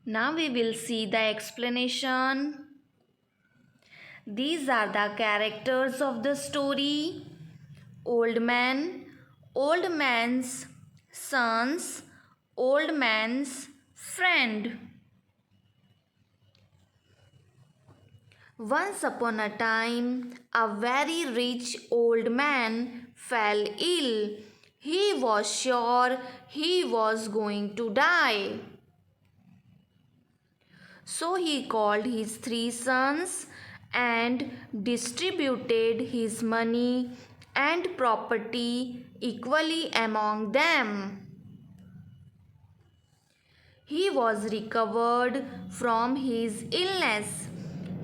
Now we will see the explanation. These are the characters of the story. Old man, old man's sons, old man's friend. Once upon a time, a very rich old man fell ill. He was sure he was going to die. So he called his three sons and distributed his money and property equally among them. He was recovered from his illness.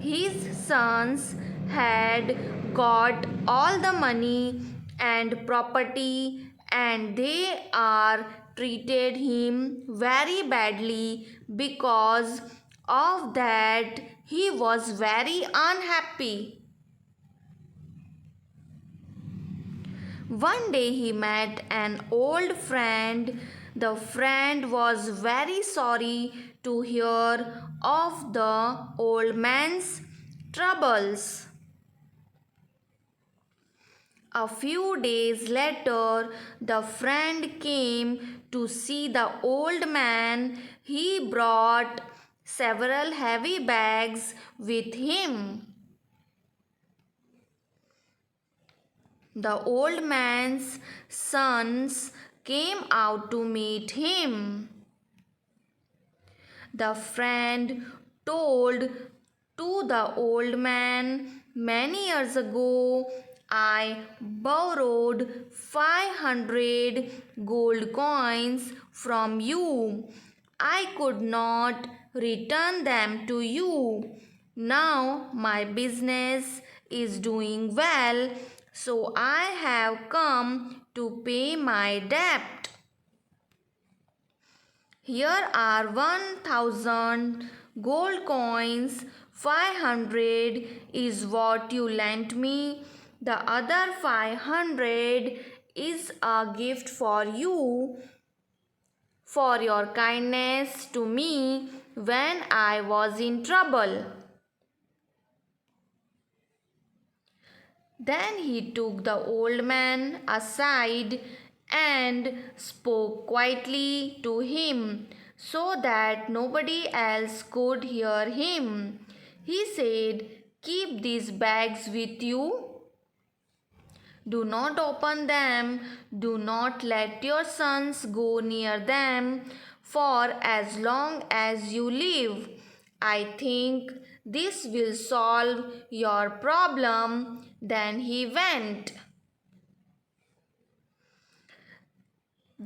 His sons had got all the money and property, and they are treated him very badly. Because of that, he was very unhappy. One day he met an old friend. The friend was very sorry to hear of the old man's troubles. A few days later, the friend came to see the old man. He brought several heavy bags with him. The old man's sons came out to meet him. The friend told to the old man, "Many years ago, I borrowed 500 gold coins from you. I could not return them to you. Now my business is doing well, so I have come to pay my debt. Here are 1000 gold coins. 500 is what you lent me. The other 500 is a gift for you for your kindness to me when I was in trouble." Then he took the old man aside and spoke quietly to him so that nobody else could hear him. He said, "Keep these bags with you. Do not open them. Do not let your sons go near them for as long as you live. I think this will solve your problem." Then he went.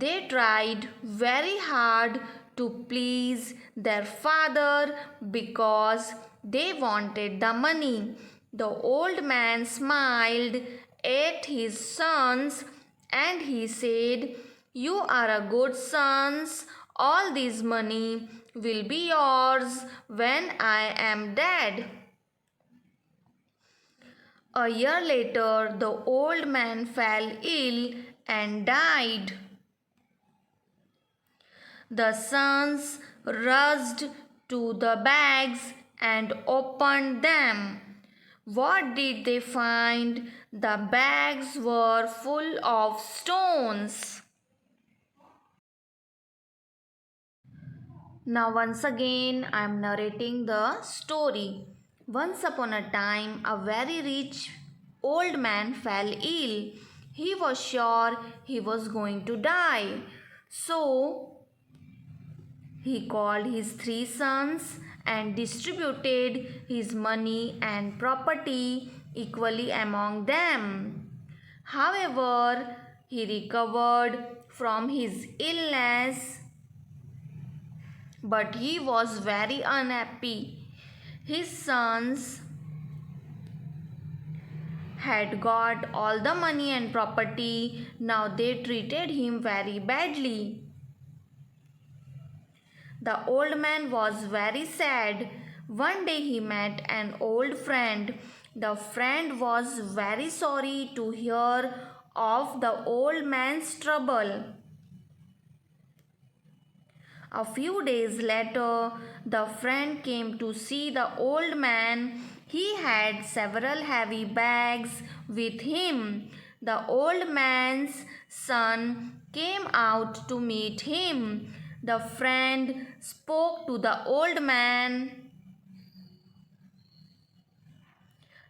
They tried very hard to please their father because they wanted the money. The old man smiled at his sons and he said, "You are a good sons. All this money will be yours when I am dead." A year later, the old man fell ill and died. The sons rushed to the bags and opened them. What did they find? The bags were full of stones. Now, once again, I am narrating the story. Once upon a time, a very rich old man fell ill. He was sure he was going to die. So, he called his three sons and distributed his money and property equally among them. However, he recovered from his illness, but he was very unhappy. His sons had got all the money and property. Now they treated him very badly. The old man was very sad. One day he met an old friend. The friend was very sorry to hear of the old man's trouble. A few days later, the friend came to see the old man. He had several heavy bags with him. The old man's son came out to meet him. The friend spoke to the old man.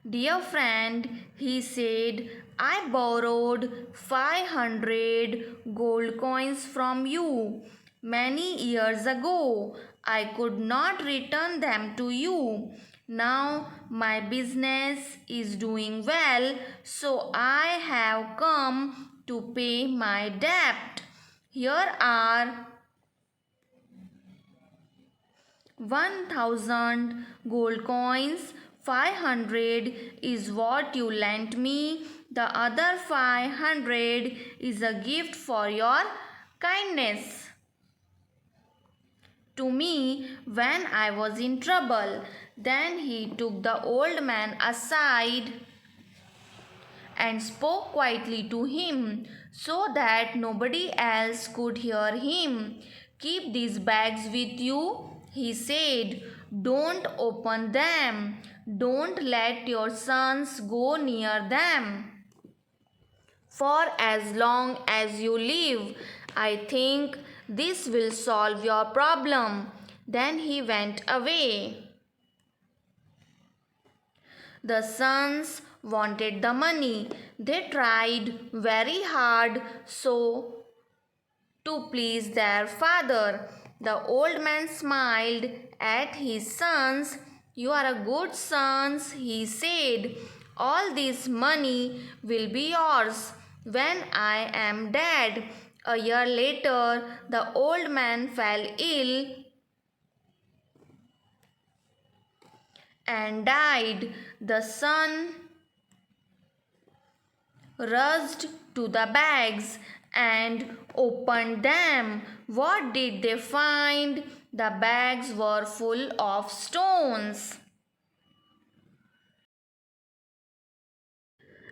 Dear friend, he said, I borrowed 500 gold coins from you many years ago. I could not return them to you. Now my business is doing well, so I have come to pay my debt. Here are 1000 gold coins. 500 is what you lent me. The other 500 is a gift for your kindness to me when I was in trouble. Then he took the old man aside and spoke quietly to him so that nobody else could hear him. Keep these bags with you, he said. Don't open them. Don't let your sons go near them. For as long as you live, I think this will solve your problem. Then he went away. The sons wanted the money. They tried very hard to please their father. The old man smiled at his sons. You are a good sons, he said. All this money will be yours when I am dead. A year later, the old man fell ill and died. The son rushed to the bags and opened them. What did they find? The bags were full of stones.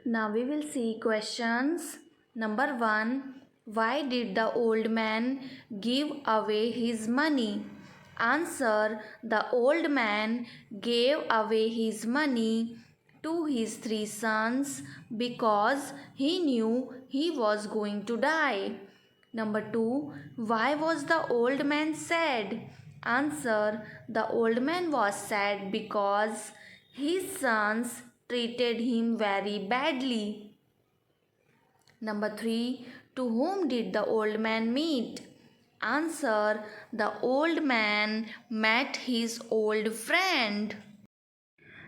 Now we will see questions. Number 1. Why did the old man give away his money? Answer. The old man gave away his money to his 3 sons because he knew he was going to die. Number 2. Why was the old man sad? Answer. The old man was sad because his sons treated him very badly. Number 3. To whom did the old man meet? Answer. The old man met his old friend.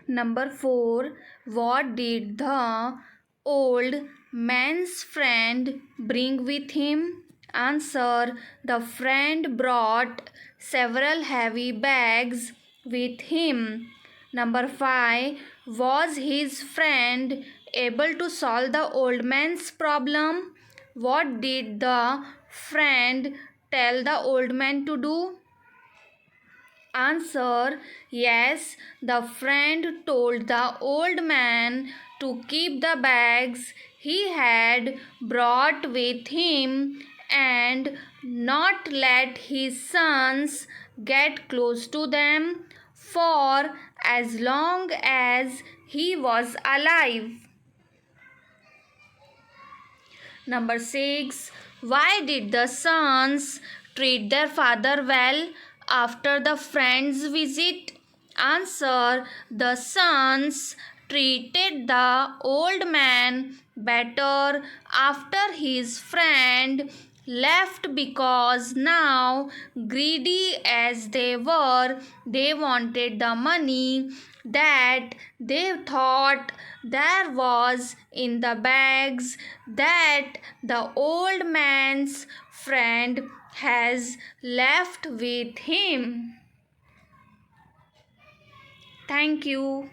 Number 4. What did the old man's friend bring with him? Answer. The friend brought several heavy bags with him. Number 5. Was his friend able to solve the old man's problem? What did the friend tell the old man to do? Answer. Yes, the friend told the old man to keep the bags he had brought with him and not let his sons get close to them for as long as he was alive. Number 6. Why did the sons treat their father well after the friend's visit? Answer. The sons treated the old man better after his friend left because now, greedy as they were, they wanted the money that they thought there was in the bags that the old man's friend has left with him. Thank you.